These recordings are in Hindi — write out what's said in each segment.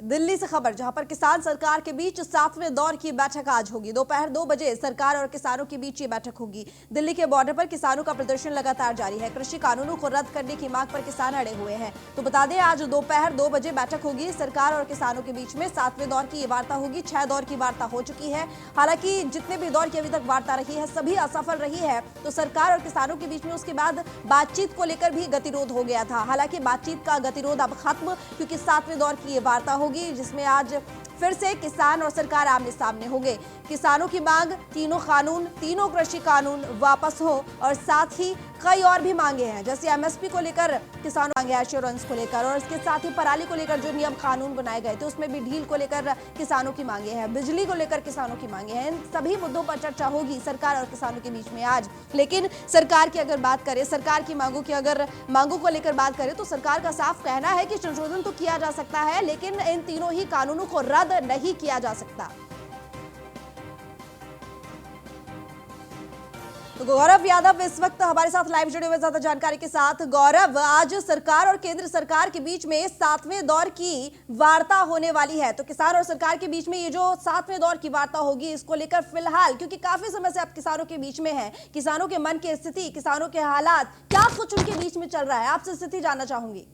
दिल्ली से खबर, जहां पर किसान सरकार के बीच 7वें दौर की बैठक आज होगी। दोपहर 2 बजे सरकार और किसानों के बीच ये बैठक होगी। दिल्ली के बॉर्डर पर किसानों का प्रदर्शन लगातार जारी है। कृषि कानूनों को रद्द करने की मांग पर किसान अड़े हुए हैं। तो बता दें, आज दोपहर 2 बजे बैठक होगी सरकार और किसानों के बीच में। 7वें दौर की ये वार्ता होगी। 6 दौर की वार्ता हो चुकी है। हालांकि जितने भी दौर की अभी तक वार्ता रही है सभी असफल रही है। तो सरकार और किसानों के बीच में उसके बाद बातचीत को लेकर भी गतिरोध हो गया था। हालांकि बातचीत का गतिरोध अब खत्म, क्योंकि 7वें दौर की ये वार्ता होगी, जिसमें आज फिर से किसान और सरकार आमने सामने होंगे। किसानों की मांग तीनों कृषि कानून वापस हो, और साथ ही कई और भी मांगे हैं, जैसे एमएसपी को लेकर किसानों मांगे, एश्योरेंस को लेकर, और इसके साथ ही पराली को लेकर जो नियम कानून बनाए गए थे उसमें भी ढील को लेकर किसानों की मांगे हैं, बिजली को लेकर किसानों की मांगे हैं। इन सभी मुद्दों पर चर्चा होगी सरकार और किसानों के बीच में आज। लेकिन सरकार की अगर बात करें, सरकार की मांगों को लेकर बात करें, तो सरकार का साफ कहना है कि संशोधन तो किया जा सकता है, लेकिन इन तीनों ही कानूनों को रद्द नहीं किया जा सकता। तो गौरव यादव इस वक्त हमारे साथ लाइव जुड़े हुए ज्यादा जानकारी के साथ। गौरव, आज सरकार और केंद्र सरकार के बीच में 7वें दौर की वार्ता होने वाली है। तो किसान और सरकार के बीच में ये जो 7वें दौर की वार्ता होगी, इसको लेकर फिलहाल, क्योंकि काफी समय से आप किसानों के बीच में हैं, किसानों के मन की स्थिति, किसानों के हालात, क्या कुछ उनके बीच में चल रहा है, आपसे स्थिति जानना चाहूंगी।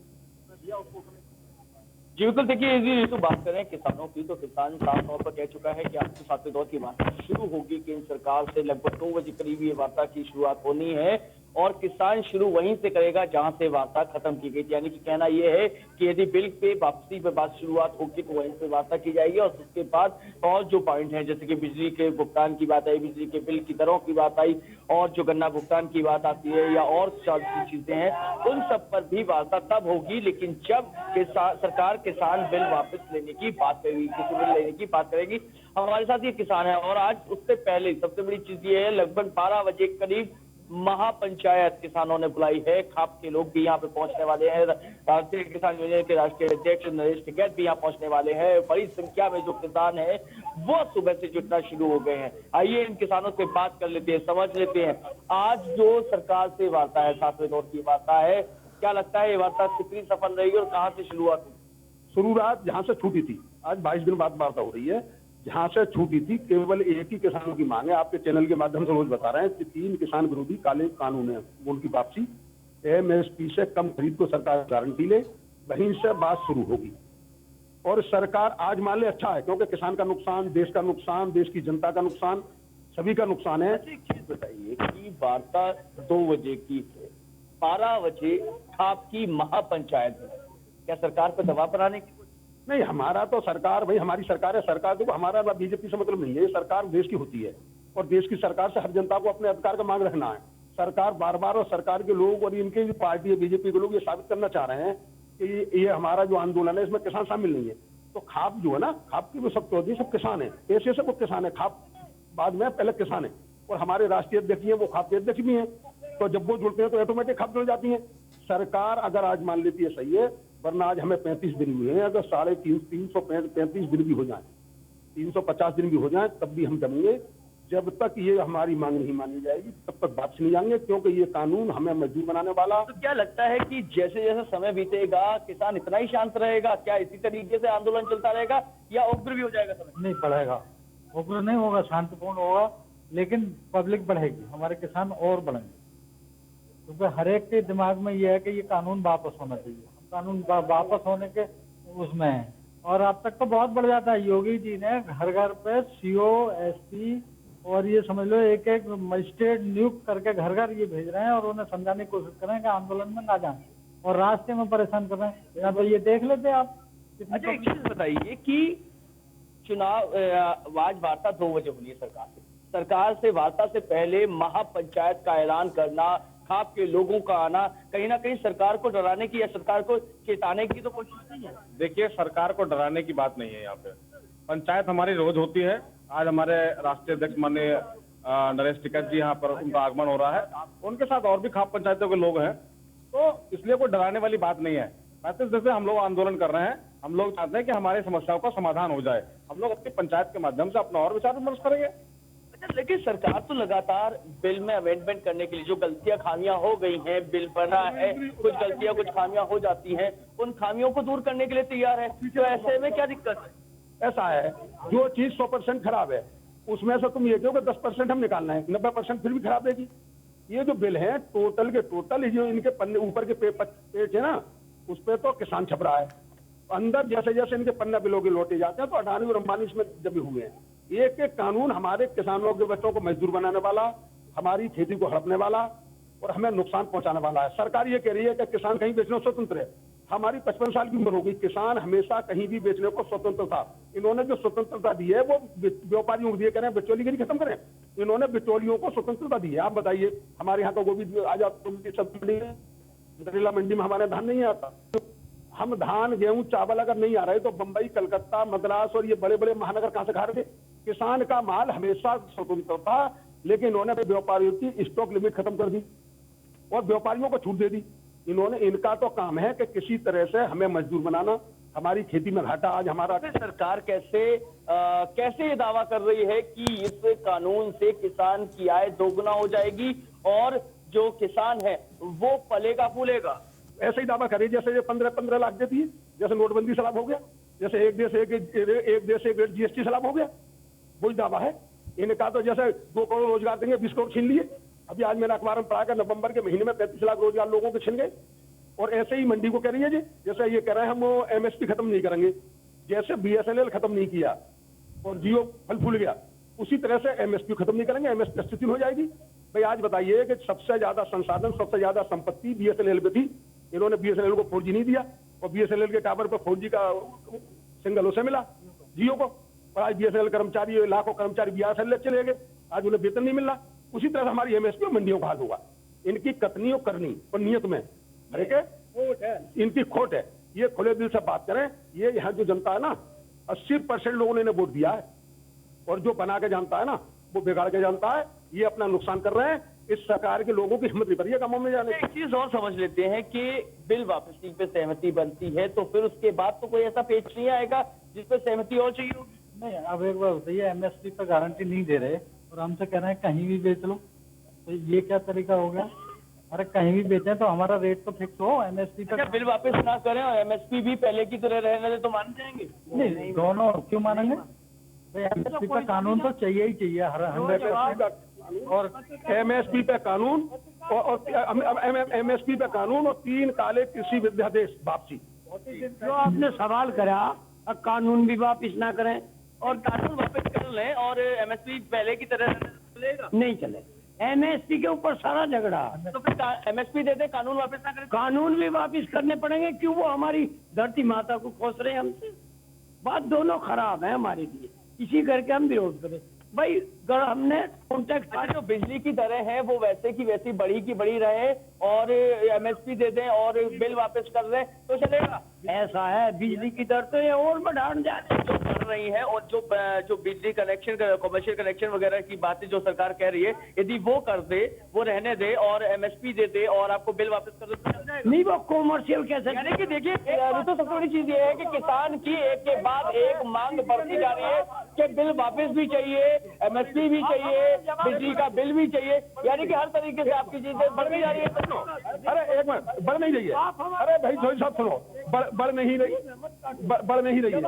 जी बिल्कुल, देखिए यदि तो बात करें किसानों की, तो किसान साफ तौर पर कह चुका है कि आज से 7वें दौर की वार्ता शुरू होगी। केंद्र सरकार से लगभग 2 बजे करीब ये वार्ता की शुरुआत होनी है, और किसान शुरू वहीं से करेगा जहां से वार्ता खत्म की गई थी। यानी कि कहना यह है कि यदि बिल पे वापसी पे बात शुरुआत होगी तो वहीं से वार्ता की जाएगी, और उसके बाद और जो पॉइंट है, जैसे कि बिजली के भुगतान की बात आई, बिजली के बिल की दरों की बात आई, और जो गन्ना भुगतान की बात आती है, या और चीजें हैं, उन सब पर भी वार्ता तब होगी। लेकिन जब सरकार किसान बिल वापस लेने की बात करेगी, किसी बिल लेने की बात करेगी। हमारे साथ ये किसान है, और आज उससे पहले सबसे बड़ी चीज ये है, लगभग 12 बजे करीब महापंचायत किसानों ने बुलाई है। खाप के लोग भी यहाँ पे पहुंचने वाले हैं। राष्ट्रीय किसान यूनियन के राष्ट्रीय अध्यक्ष नरेश टिकैत भी यहाँ पहुंचने वाले हैं। बड़ी संख्या में जो किसान है वो सुबह से जुटना शुरू हो गए हैं। आइए इन किसानों से बात कर लेते हैं, समझ लेते हैं आज जो सरकार से वार्ता है, 7वें दौर की वार्ता है, क्या लगता है ये वार्ता कितनी सफल रहेगी और कहाँ से शुरुआत हुई? शुरुआत जहां से छूटी थी, आज 22 दिन बाद वार्ता हो रही है। जहां से छूटी थी, केवल एक ही किसानों की मांग है, आपके चैनल के माध्यम से रोज बता रहे हैं कि 3 किसान विरोधी काले कानून है, उनकी वापसी, एमएसपी से कम खरीद को सरकार गारंटी ले, वहीं से बात शुरू होगी। और सरकार आज मान ले अच्छा है, क्योंकि किसान का नुकसान, देश का नुकसान, देश की जनता का नुकसान, सभी का नुकसान है। एक चीज बताइए कि वार्ता 2 बजे की है, 12 बजे आपकी महापंचायत है, क्या सरकार पर दबाव बनाने की? नहीं, हमारा तो सरकार, भाई हमारी सरकार है, सरकार देखो, हमारा बीजेपी से मतलब नहीं है, सरकार देश की होती है, और देश की सरकार से हर जनता को अपने अधिकार का मांग रखना है। सरकार बार बार, और सरकार के लोग और इनके जो पार्टी है बीजेपी के लोग, ये साबित करना चाह रहे हैं कि ये हमारा जो आंदोलन है इसमें किसान शामिल नहीं है। तो खाप जो है ना, खाप की जो सब चौधरी सब किसान है, पैसे से कुछ किसान है, खाप बाद में पहले किसान है, और हमारे राष्ट्रीय अध्यक्ष है वो खाप के अध्यक्ष भी है। तो जब वो जुड़ते हैं तो ऑटोमेटिक खाप जुड़ जाती है। सरकार अगर आज मान लेती है सही है, वरना आज हमें 35 दिन हुए हैं, अगर 335 दिन भी हो जाए, 350 दिन भी हो जाए, तब भी हम जमेंगे। जब तक ये हमारी मांग नहीं मानी जाएगी तब तक वापस नहीं जाएंगे, क्योंकि ये कानून हमें मजबूत बनाने वाला। तो क्या लगता है कि जैसे जैसे समय बीतेगा किसान इतना ही शांत रहेगा? क्या इसी तरीके से आंदोलन चलता रहेगा या उग्र भी हो जाएगा समय? नहीं बढ़ेगा, उग्र नहीं होगा, शांतिपूर्ण होगा, लेकिन पब्लिक बढ़ेगी, हमारे किसान और बढ़ेंगे, क्योंकि हर एक के दिमाग में ये है कि ये कानून वापस होना चाहिए। कानून वापस होने के उसमें है, और अब तक तो बहुत बढ़ जाता है। योगी जी ने घर घर पे सीओ, एसपी और ये समझ लो एक एक मजिस्ट्रेट नियुक्त करके घर घर ये भेज रहे हैं, और उन्हें समझाने की कोशिश कर रहे हैं कि आंदोलन में ना जाए, और रास्ते में परेशान कर रहे हैं। या तो ये देख लेते आप। अच्छा, एक चीज बताइए कि चुनाव आज वार्ता 2 बजे होनी है सरकार से वार्ता से पहले महापंचायत का ऐलान करना, खाप के लोगों का आना, कहीं ना कहीं सरकार को डराने की या सरकार को चेताने की तो कोशिश नहीं है? देखिए, सरकार को डराने की बात नहीं है। यहाँ पे पंचायत हमारी रोज होती है। आज हमारे राष्ट्रीय अध्यक्ष माननीय नरेश टिकैत जी यहाँ पर, उनका आगमन हो रहा है, उनके साथ और भी खाप पंचायतों के लोग हैं, तो इसलिए कोई डराने वाली बात नहीं है। 35 दिन से हम लोग आंदोलन कर रहे हैं, हम लोग चाहते हैं कि हमारी समस्याओं का समाधान हो जाए। हम लोग अपनी पंचायत के माध्यम से अपना और विचार विमर्श करेंगे। लेकिन सरकार तो लगातार बिल में अमेंडमेंट करने के लिए जो गलतियां खामियां हो गई हैं, बिल बना है, कुछ गलतियां कुछ खामियां हो जाती हैं, उन खामियों को दूर करने के लिए तैयार है। तो ऐसे में क्या दिक्कत है? ऐसा है, जो चीज 100% खराब है उसमें से तुम ये कहो कि 10% हम निकालना है, 90% फिर भी खराब रहेगी। ये जो बिल है टोटल के टोटल जो इनके पन्ने ऊपर के पेज है ना, उस पर तो किसान छप रहा है। अंदर जैसे जैसे इनके पन्ना बिलों के लौटे जाते हैं तो 18वीं और 19 इसमें दबे हुए हैं। एक एक कानून हमारे किसानों के बच्चों को मजदूर बनाने वाला, हमारी खेती को हड़पने वाला और हमें नुकसान पहुंचाने वाला है। सरकार ये कह रही है कि किसान कहीं बेचने को स्वतंत्र है। हमारी 55 साल की उम्र हो गई, किसान हमेशा कहीं भी बेचने को स्वतंत्र था। इन्होंने जो स्वतंत्रता दी है वो व्यापारियों को दिए, करें बिचौलीगिरी खत्म करें। इन्होंने बिचौलियों को स्वतंत्रता दी है। आप बताइए, हमारे यहाँ का गोभी आ जाता नरेला मंडी में हमारे धान नहीं आता। हम धान गेहूं चावल अगर नहीं आ रहे तो बंबई कलकत्ता मद्रास और ये बड़े बड़े महानगर कहां से खा रहे थे? किसान का माल हमेशा स्वतंत्र था, लेकिन इन्होंने व्यापारियों की स्टॉक लिमिट खत्म कर दी और व्यापारियों को छूट दे दी। इन्होंने, इनका तो काम है कि किसी तरह से हमें मजदूर बनाना, हमारी खेती में घाटा। आज हमारा सरकार कैसे ये दावा कर रही है कि इस कानून से किसान की आय दोगुना हो जाएगी और जो किसान है वो पलेगा फूलेगा? ऐसे ही दावा करे जैसे ये 15 लाख देती है, जैसे नोटबंदी से लाभ हो गया, जैसे एक देश एक रेट जीएसटी से लाभ हो गया, वही दावा है इनका। तो जैसे 2 करोड़ रोजगार देंगे, 20 करोड़ छीन लिए। अभी आज मैंने अखबार में पढ़ा कि नवंबर के महीने में 35 लाख रोजगार लोगों के छिन गए। और ऐसे ही मंडी को कह रही है जी, जैसे ये कह रहे हैं हम एमएसपी खत्म नहीं करेंगे, जैसे बीएसएनएल खत्म नहीं किया और जियो फल फूल गया, उसी तरह से एमएसपी खत्म नहीं करेंगे, एमएसपी स्थिति हो जाएगी। भाई आज बताइए कि सबसे ज्यादा संसाधन, सबसे ज्यादा संपत्ति बीएसएनएल पे थी। इन्होंने बीएसएनएल को 4G नहीं दिया और बीएसएनएल के टावर पर 4G का सिंगल उसे मिला जियो को। और आज बीएसएनएल कर्मचारी, लाखों कर्मचारी बीएसएनएल चले गए, आज उन्हें वेतन नहीं मिल रहा। उसी तरह से हमारी एमएसपी और मंडियों का हाल होगा। इनकी कतनी और करनी और नियत में इनकी खोट है। ये खुले दिल से बात करें। ये यहाँ जो जनता है ना, 80% लोगों ने इन्हें वोट दिया है और जो बना के जानता है ना वो बिगाड़ के जानता है। ये अपना नुकसान कर रहे हैं। इस सरकार के लोगों की हिम्मत नहीं पड़ी है कामों में जाने। एक चीज और समझ लेते हैं कि बिल वापसी पे सहमति बनती है तो फिर उसके बाद तो कोई ऐसा पेच नहीं आएगा जिस पे सहमति और चाहिए होगी। नहीं, अब एक बार बताइए, एमएसपी पर गारंटी नहीं दे रहे और हमसे कह रहे हैं कहीं भी बेच लो, तो ये क्या तरीका हो गया? अरे कहीं भी बेचें तो हमारा रेट तो फिक्स हो। एमएसपी पर बिल वापस ना करें और एमएसपी भी पहले की तरह रहने दे तो मान जाएंगे? नहीं, दोनों क्यों मानेंगे? एमएसपी पर कानून तो चाहिए ही चाहिए 100%। और एमएसपी पे कानून और एमएसपी पे कानून और 3 काले कृषि विध्यादेश वापसी। जो आपने सवाल करा, कानून भी वापिस ना करें और कानून वापस कर लें और एमएसपी पहले की तरह चलेगा? नहीं चले। एमएसपी के ऊपर सारा झगड़ा। तो फिर एमएसपी दे दे, कानून वापस ना करें? कानून भी वापिस करने पड़ेंगे। क्यों? वो हमारी धरती माता को खोस रहे हैं हमसे। बात दोनों खराब है हमारे लिए, इसी करके हम विरोध करें। भाई अगर हमने कॉन्टेक्ट, जो बिजली की दरें हैं वो वैसे की वैसी बढ़ी की बढ़ी रहे और एमएसपी दे दें और बिल वापस कर दें तो चलेगा? ऐसा है, बिजली की दर तो ये और बढ़ाने जा रहे हैं। जो बढ़ रही है और जो बिजली कनेक्शन, कमर्शियल कनेक्शन वगैरह की बातें जो सरकार कह रही है, यदि वो कर दे, वो रहने दे और एमएसपी दे दे और आपको बिल वापस कर दे तो चल जाएगा? नहीं, वो कॉमर्शियल कैसे? यानी कि देखिए, तो सबसे बड़ी चीज ये है कि किसान की एक के बाद एक मांग बढ़ती जा रही है कि बिल वापस भी चाहिए, एमएसपी भी चाहिए, बिजली का बिल भी चाहिए। यानी कि हर तरीके से आपकी चीजें बढ़ती जा रही है। अरे एक मिनट, बढ़ नहीं रही है। अरे भाई जोई साहब सुनो, बढ़ नहीं रही, बढ़ नहीं रही है।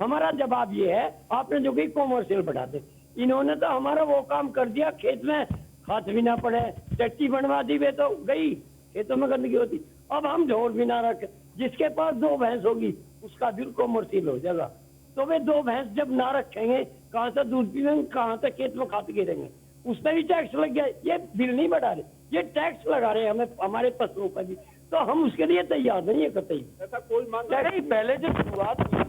हमारा जवाब ये है, आपने जो कि कॉमर्शियल बढ़ा दे, इन्होंने तो हमारा वो काम कर दिया, खेत में खाद भी ना पड़े, टट्टी बनवा दी, वे तो गई, खेतों में गंदगी होती। अब हम ढोर भी ना रखे, जिसके पास 2 भैंस होगी उसका बिल कॉमर्शियल हो जाएगा। तो वे 2 भैंस जब ना रखेंगे, कहाँ से दूध पीएंगे, कहाँ से खेत में खाद गिरेंगे? उस पर भी टैक्स लग गया। ये बिल नहीं बढ़ा रहे, ये टैक्स लगा रहे हैं हमें, हमारे पशुओं पर भी। तो हम उसके लिए तैयार नहीं है कतई। ऐसा कोई मांग नहीं, पहले जब शुरुआत हुई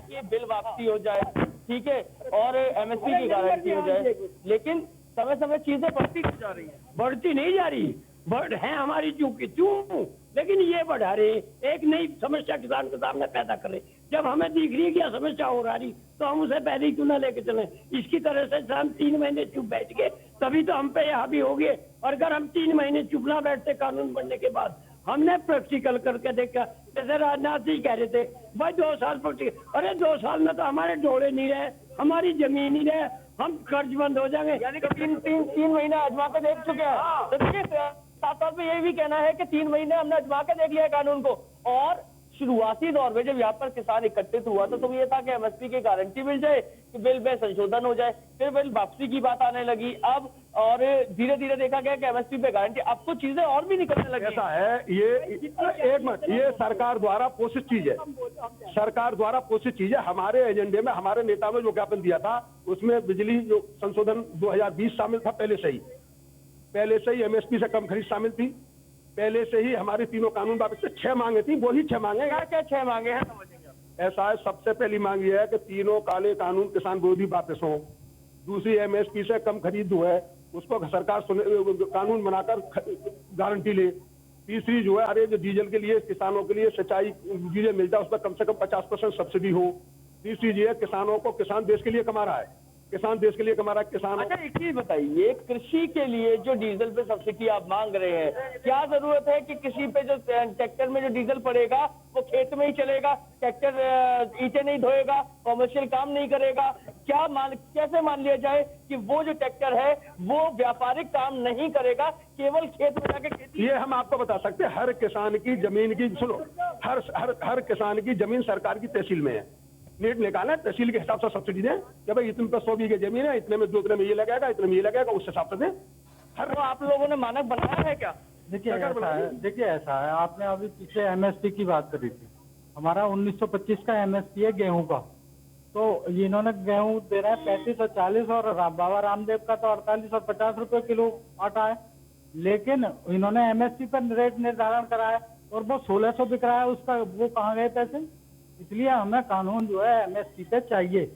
कि बिल वापसी हो जाए, ठीक है, और एमएसपी की गारंटी हो जाए, लेकिन समय समय चीजें बढ़ती क्यों जा रही है? बढ़ती नहीं जा रही, बढ़ है हमारी क्यों, लेकिन ये बढ़ा रहे, एक नई समस्या किसान के सामने पैदा कर रहे। जब हमें दिख रही है कि समस्या हो रही, तो हम उसे पहले ही क्यों ना लेके चलें? इसकी तरह से हम 3 महीने चुप बैठ गए, तभी तो हम पे हावी हो गए। और अगर हम 3 महीने चुप ना बैठते कानून बनने के बाद, हमने प्रैक्टिकल करके देखा। जैसे राजनाथ जी कह रहे थे भाई 2 साल प्रैक्टिकल, अरे 2 साल में तो हमारे डोले नहीं रहे, हमारी जमीन नहीं रहे, हम कर्जबंद हो जाएंगे। यानी कि तीन महीने आजमा के देख चुके हैं। तो देखिए साथ साथ में ये भी कहना है कि 3 महीने हमने आजमा के देख लिया है कानून को, और शुरुआती दौर में जब यहाँ पर किसान एकत्रित हुआ तो ये था कि एमएसपी की गारंटी मिल जाए, कि बिल में संशोधन हो जाए, फिर बिल वापसी की बात आने लगी, अब और धीरे धीरे देखा गया कि एमएसपी पे गारंटी, अब तो चीजें और भी निकलने लगी। ऐसा है, ये एक मिनट, ये सरकार द्वारा पोषित चीज है, सरकार द्वारा पोषित चीज है। हमारे एजेंडे में हमारे नेता ने जो ज्ञापन दिया था उसमें बिजली जो संशोधन 2020 शामिल था, पहले से ही एमएसपी से कम खरीद शामिल थी, पहले से ही हमारे तीनों कानून वापस से 6 मांगे थी, वही 6 मांगे। क्या 6 मांगे हैं? ऐसा है, सबसे पहली मांग ये है कि तीनों काले कानून किसान विरोधी वापस हों। दूसरी एमएसपी से कम खरीद जो है उसको सरकार कानून बनाकर गारंटी ले। तीसरी जो है, अरे जो डीजल के लिए किसानों के लिए सिंचाई डीजल मिलता है उस पर कम से कम 50% सब्सिडी हो। तीसरी ये है, किसानों को, किसान देश के लिए कमा रहा है, किसान देश के लिए कमा रहा है, किसान। अच्छा एक चीज बताइए, कृषि के लिए जो डीजल पे सब्सिडी आप मांग रहे हैं, क्या जरूरत है कि किसी पे जो ट्रैक्टर में जो डीजल पड़ेगा वो खेत में ही चलेगा, ट्रैक्टर ईंटें नहीं धोएगा, कॉमर्शियल काम नहीं करेगा? कैसे मान लिया जाए कि वो जो ट्रैक्टर है वो व्यापारिक काम नहीं करेगा, केवल खेत में जाके खेती? ये हम आपको बता सकते हैं, हर किसान की जमीन की, सुनो, हर किसान की जमीन सरकार की तहसील में है, नीट निकालना है, तहसील के हिसाब से सब्सिडी दें कि भाई इतने पे 100 बीघे जमीन है, इतने में जो इतने में ये लगेगा, इतने में ये लगेगा, उस हिसाब से दें। हर आप लोगों ने मानक बनाया है क्या? देखिए ऐसा है, आपने अभी पीछे एमएसपी की बात करी थी, हमारा 1925 का एमएसपी है गेहूं का, तो इन्होंने गेहूं दे रहा है 35 और 40, और बाबा रामदेव का तो 48 और 50 रुपए किलो आटा है, लेकिन इन्होंने एमएसपी पर रेट निर्धारण करा है और वो 1600 बिक रहा है, उसका वो कहाँ गए पैसे? इसलिए हमें कानून जो है एमएसपी पे चाहिए।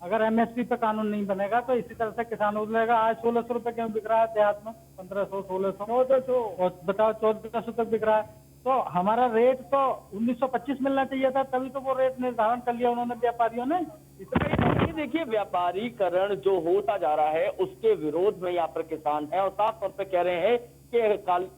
अगर एमएसपी पे कानून नहीं बनेगा तो इसी तरह से किसान उजलेगा। आज 1600 रुपए क्यों बिक रहा है देहात में, 1500, 1600, और बताओ 1400 तक बिक रहा है। तो हमारा रेट तो 1925 मिलना चाहिए था, तभी तो वो रेट निर्धारण कर लिया उन्होंने व्यापारियों ने। इसलिए देखिए व्यापारीकरण जो होता जा रहा है उसके विरोध में यहाँ पर किसान है, और साफ तौर पर कह रहे हैं कि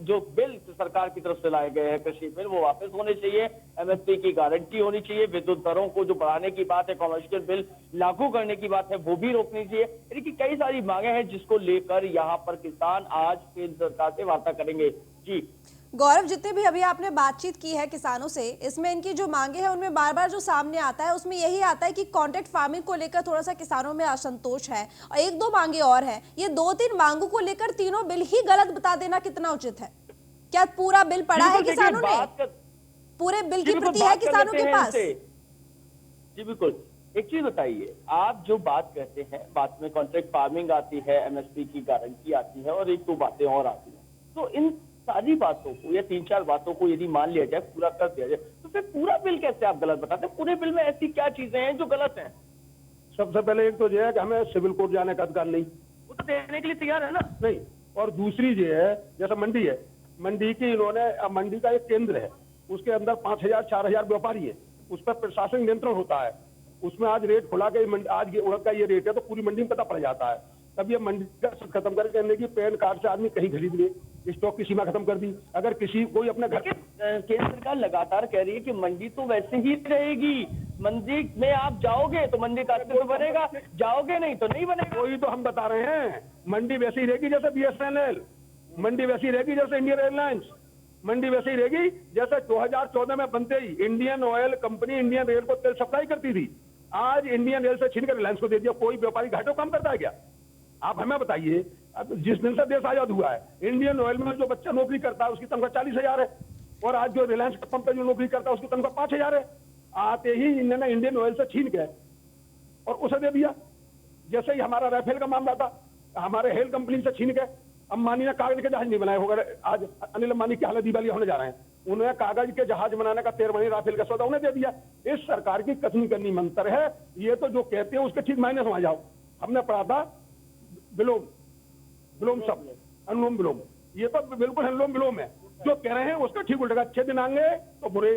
जो बिल सरकार की तरफ से लाए गए हैं कृषि बिल वो वापस होने चाहिए, एमएसपी की गारंटी होनी चाहिए, विद्युत दरों को जो बढ़ाने की बात है, कॉमर्शियल बिल लागू करने की बात है वो भी रोकनी चाहिए। यानी कि कई सारी मांगे हैं जिसको लेकर यहाँ पर किसान आज केंद्र सरकार से वार्ता करेंगे। जी गौरव, जितने भी अभी आपने बातचीत की है किसानों से, इसमें इनकी जो मांगे हैं उनमें बार बार जो सामने आता है उसमें यही आता है कि कॉन्ट्रैक्ट फार्मिंग को लेकर थोड़ा सा किसानों में असंतोष है, और 1-2 मांगे और हैं। ये 2-3 मांगों को लेकर तीनों बिल ही गलत बता देना कितना उचित है? क्या पूरा बिल पढ़ा है किसानों ने? पूरे बिल की प्रति है किसानों के पास? जी बिल्कुल। एक चीज बताइए, आप जो बात कहते हैं, बात में कॉन्ट्रैक्ट फार्मिंग आती है, एमएसपी की गारंटी आती है, और 1-2 बातें और आती है, तो इन सारी बातों को या 3-4 बातों को यदि मान लिया जाए, पूरा कर दिया जाए, तो फिर पूरा बिल कैसे आप गलत बताते हैं? पूरे बिल में ऐसी क्या चीजें हैं जो गलत हैं? सबसे पहले एक तो ये है कि हमें सिविल कोर्ट जाने का अधिकार नहीं, वो तो देने के लिए तैयार है ना? नहीं। और दूसरी ये है, जैसे मंडी है, मंडी की इन्होंने, मंडी का एक केंद्र है, उसके अंदर 5000-4000 व्यापारी है, उस पर प्रशासनिक नियंत्रण होता है, उसमें आज रेट खुला के आज ये उड़द का ये रेट है तो पूरी मंडी में पता पड़ जाता है। तब ये मंडी का खत्म करके कहने की पैन कार्ड से आदमी कहीं खरीद ले, स्टॉक की सीमा खत्म कर दी। अगर किसी कोई अपने घर, केंद्र सरकार लगातार कह रही है कि मंडी तो वैसे ही रहेगी, मंडी में आप जाओगे तो मंडी का अस्तित्व बनेगा, जाओगे नहीं तो नहीं बनेगा। वही तो हम बता रहे हैं, मंडी वैसी रहेगी जैसे BSNL, मंडी वैसी रहेगी जैसे इंडियन एयरलाइंस, मंडी वैसी रहेगी जैसे 2014 में बनते ही Indian Oil company Indian Rail को तेल सप्लाई करती थी, आज इंडियन रेल से छीनकर रिलायंस को दे दिया। कोई व्यापारी घाटों काम करता है क्या? आप हमें बताइए। अब जिस दिन से देश आजाद हुआ है, इंडियन ऑयल में जो बच्चा नौकरी करता है उसकी तनख्वाह 40,000 है, और आज जो रिलायंस पंप पे जो नौकरी करता है उसकी तनख्वाह 5,000 है। आते ही इन्होंने इंडियन ऑयल से छीन के और उसे दे दिया। जैसे ही हमारा राफेल का मामला था, हमारे हेल कंपनी से छीन के अंबानी ने कागज के जहाज नहीं बनाए होगा, आज अनिल अंबानी की हालत दिवालिया होने जा रहे हैं, उन्हें कागज के जहाज बनाने का 13 महीने राफेल का सौदा उन्हें दे दिया। इस सरकार की कसमी करनी मंत्र है। ये तो जो कहते हैं उसके ठीक मायने समझ जाओ। हमने पढ़ा था विलोम शब्द, अनुलोम विलोम, ये तो बिल्कुल अनुलोम विलोम है। जो कह रहे हैं उसका ठीक उल्टा, 6 दिन आएंगे तो बुरे,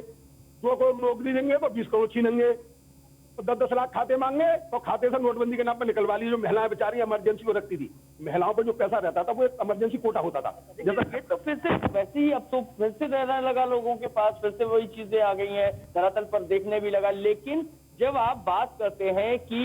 2 करोड़ नौकरी देंगे तो 20 करोड़ छीनेंगे, तो 10-10 लाख खाते मांगे तो खाते से नोटबंदी के नाम पर निकलवा ली। जो महिलाएं बेचारी इमरजेंसी को रखती थी, महिलाओं पर जो पैसा रहता था वो एक इमरजेंसी कोटा होता था। जैसा ये तो फिर से वैसे ही अब तो फिर से रहने लगा लोगों के पास, फिर से वही चीजें आ गई हैं, धरातल पर देखने भी लगा। लेकिन जब आप बात करते हैं कि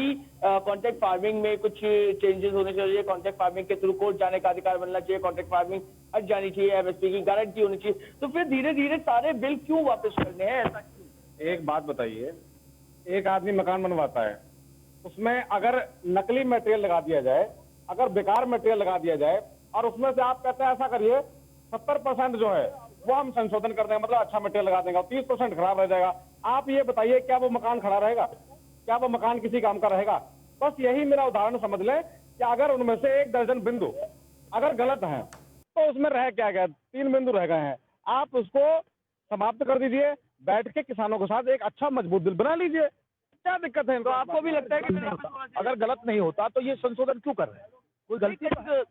कॉन्ट्रैक्ट फार्मिंग में कुछ चेंजेस होने चाहिए, कॉन्ट्रैक्ट फार्मिंग के थ्रू कोर्ट जाने का अधिकार बनना चाहिए, कॉन्ट्रैक्ट फार्मिंग हट जानी चाहिए, एमएसपी की गारंटी होनी चाहिए, तो फिर धीरे धीरे सारे बिल क्यों वापस करने हैं, ऐसा क्यों? एक बात बताइए, एक आदमी मकान बनवाता है, उसमें अगर नकली मटेरियल लगा दिया जाए, अगर बेकार मटेरियल लगा दिया जाए, और उसमें से आप कहते हैं ऐसा करिए 70% जो है वो हम संशोधन कर देंगे, मतलब अच्छा मटेरियल लगा देंगे, 30% खराब रह जाएगा। आप ये बताइए क्या वो मकान खड़ा रहेगा? क्या वो मकान किसी काम का रहेगा? बस यही मेरा उदाहरण समझ लें कि अगर उनमें से 1 दर्जन बिंदु अगर गलत हैं तो उसमें रह क्या गया, 3 बिंदु रह गए हैं, आप उसको समाप्त कर दीजिए, बैठ के किसानों के साथ एक अच्छा मजबूत दिल बना लीजिए, क्या दिक्कत है? तो आपको भी लगता है कि अगर गलत नहीं होता तो ये संशोधन क्यों कर रहे हैं? कोई गलती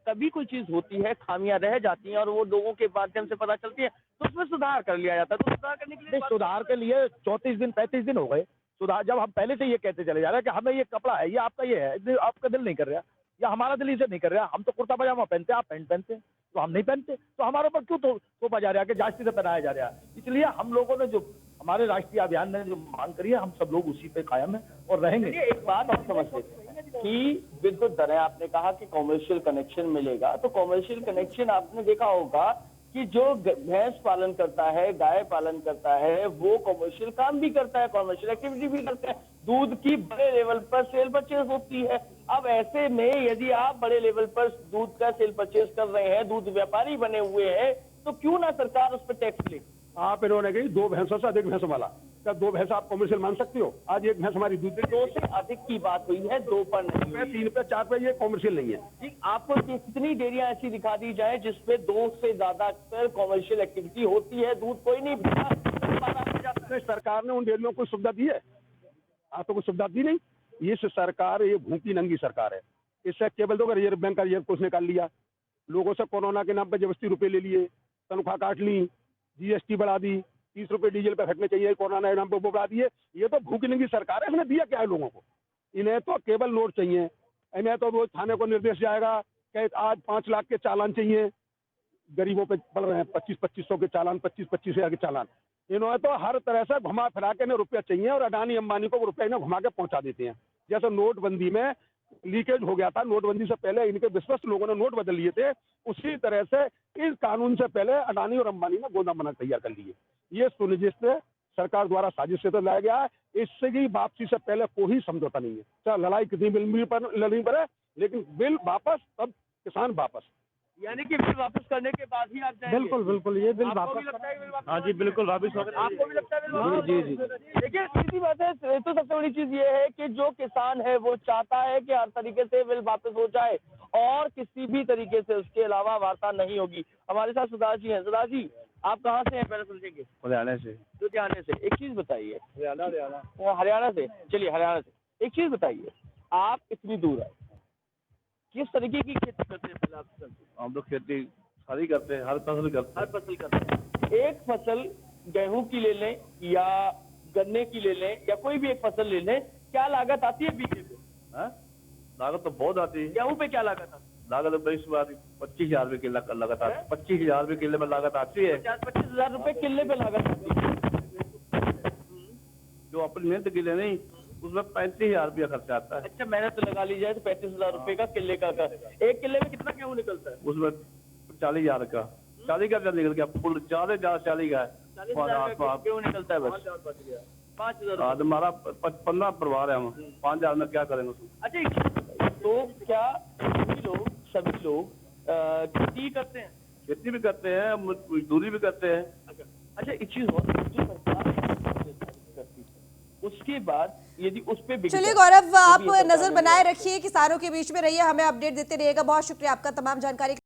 कभी कोई चीज होती है, खामियां रह जाती हैं और वो लोगों के माध्यम से पता चलती है, तो उसमें सुधार कर लिया जाता है। तो सुधार करने के लिए सुधार के लिए 34 दिन 35 दिन हो गए सुधार, जब हम पहले से ये कहते चले जा रहे हैं कि हमें ये कपड़ा है, ये आपका ये है, आपका दिल नहीं कर रहा या हमारा दिल इसे नहीं कर रहा, हम तो कुर्ता पजामा पहनते हैं, आप पैंट पहनते हैं, तो हम नहीं पहनते, तो हमारे ऊपर क्यों थोपा जा रहा है कि जास्ती से पहनाया जा रहा है? इसलिए हम लोगों ने जो हमारे राष्ट्रीय अभियान ने जो मांग करी है, हम सब लोग उसी पे कायम है और रहेंगे। एक बात आप समझ लेते हैं कि विद्युत दरें, आपने कहा कि कॉमर्शियल कनेक्शन मिलेगा, तो कॉमर्शियल कनेक्शन आपने देखा होगा कि जो भैंस पालन करता है, गाय पालन करता है, वो कॉमर्शियल काम भी करता है, कॉमर्शियल एक्टिविटी भी करता है, दूध की बड़े लेवल पर सेल परचेज होती है। अब ऐसे में यदि आप बड़े लेवल पर दूध का सेल परचेज कर रहे हैं, दूध व्यापारी बने हुए हैं, तो क्यों ना सरकार उस पर टैक्स ले? आप इन्होंने कही 2 भैंसों से अधिक भैंसों वाला, क्या 2 भैंस आप कॉमर्शियल मान सकते हो? आज 1 भैंस हमारी दूध 2 से अधिक की बात हुई है, 2 पर नहीं हुई। 3 पे 4 पे ये कॉमर्शियल नहीं है। जी, आपको कितनी डेयरियां ऐसी दिखा दी जाए जिसपे 2 से ज्यादा कॉमर्शियल एक्टिविटी होती है, दूध कोई नहीं पीता, सरकार ने उन डेयरियों को सुविधा दी है? आज तो कोई सुविधा दी नहीं। ये सरकार ये भूखी नंगी सरकार है। इससे केवल तो रिजर्व बैंक का रिजर्व कोष निकाल लिया, लोगों से कोरोना के नाम पर जबरदस्ती रुपए ले लिए, तनख्वाह काट ली, जीएसटी बढ़ा दी, 30 रुपए डीजल पे घटने चाहिए, कोरोना के नाम पर वो बढ़ा दिए। ये तो भूखी नंगी सरकार है। इसने दिया क्या है लोगों को? इन्हें तो केवल नोट चाहिए, इन्हें तो रोज थाने को निर्देश जाएगा कि आज 5 लाख के चालान चाहिए, गरीबों पे पड़ रहे हैं 2500 के चालान, 25,000 के चालान। इन्होंने तो हर तरह से घुमा फिरा के इन्हें रुपया चाहिए और अडानी अंबानी को वो रुपया इन्हें घुमा के पहुंचा देते हैं। जैसे नोटबंदी में लीकेज हो गया था, नोटबंदी से पहले इनके विश्वस्त लोगों ने नोट बदल लिए थे, उसी तरह से इस कानून से पहले अडानी और अंबानी ने गोदाम बना तैयार कर लिए। ये सुनिश्चित सरकार द्वारा साजिश से तो लाया गया है। इससे की वापसी से पहले कोई समझौता नहीं है। चाहे लड़ाई कितनी लड़नी पड़े, लेकिन बिल वापस, तब किसान वापस। यानी कि बिल वापस करने के बाद ही आप जाएंगे? बिल्कुल बिल्कुल, ये बिल आपको भी वापस। लगता है बिल वापस? हाँ जी, बिल्कुल वापस। आपको भी लगता है बिल वापस? जी जी। देखिए, सीधी बात है, तो सबसे बड़ी चीज ये है कि जो किसान है वो चाहता है कि हर तरीके से बिल वापस हो जाए और किसी भी तरीके से उसके अलावा वार्ता नहीं होगी। हमारे साथ सुधार जी हैं। सुधार जी, आप कहाँ से हैं पहले समझेंगे? हरियाणा से। लुधियाने से। एक चीज बताइए, हरियाणा। हरियाणा से, चलिए हरियाणा से एक चीज बताइए, आप इतनी दूर है, किस तरीके की खेती करते हैं? पहले आप हम लोग खेती सारी करते हैं, हर फसल करते हैं। हर फसल करते हैं। एक फसल गेहूं की ले लें या गन्ने की ले लें या कोई भी एक फसल ले लें, क्या लागत आती है बीघे पे? लागत तो बहुत आती है। गेहूं पे क्या लागत आती है? लागत तो 25,000 रुपये किलो लागत आती है। 25,000 रुपये किलो में लागत आती है। 50-25 रुपए किले पे लागत आती है। जो अपनी मेहनत के लिए नहीं, उसमें 35,000 रुपया खर्चा आता है। अच्छा, मेहनत लगा ली जाए तो 35,000 रुपए का किले का। एक किले में कितना गेहूं निकलता है? उसमें 40,000 का 40 का निकल गया, फुल 40 का 40 का 40,000 गेहूं निकलता है बस। 5,000। हमारा 15 परिवार है, हम 5,000 में क्या करेंगे उसमें? अच्छा, तो क्या सभी लोग खेती करते हैं? खेती भी करते हैं, मजदूरी भी करते हैं। अच्छा, एक चीज और, जो सरकार करती है उसके बाद यदि उस पे चलिए गौरव, आप नजर बनाए रखिए, किसानों के बीच में रहिए, हमें अपडेट देते रहिएगा। बहुत शुक्रिया आपका तमाम जानकारी।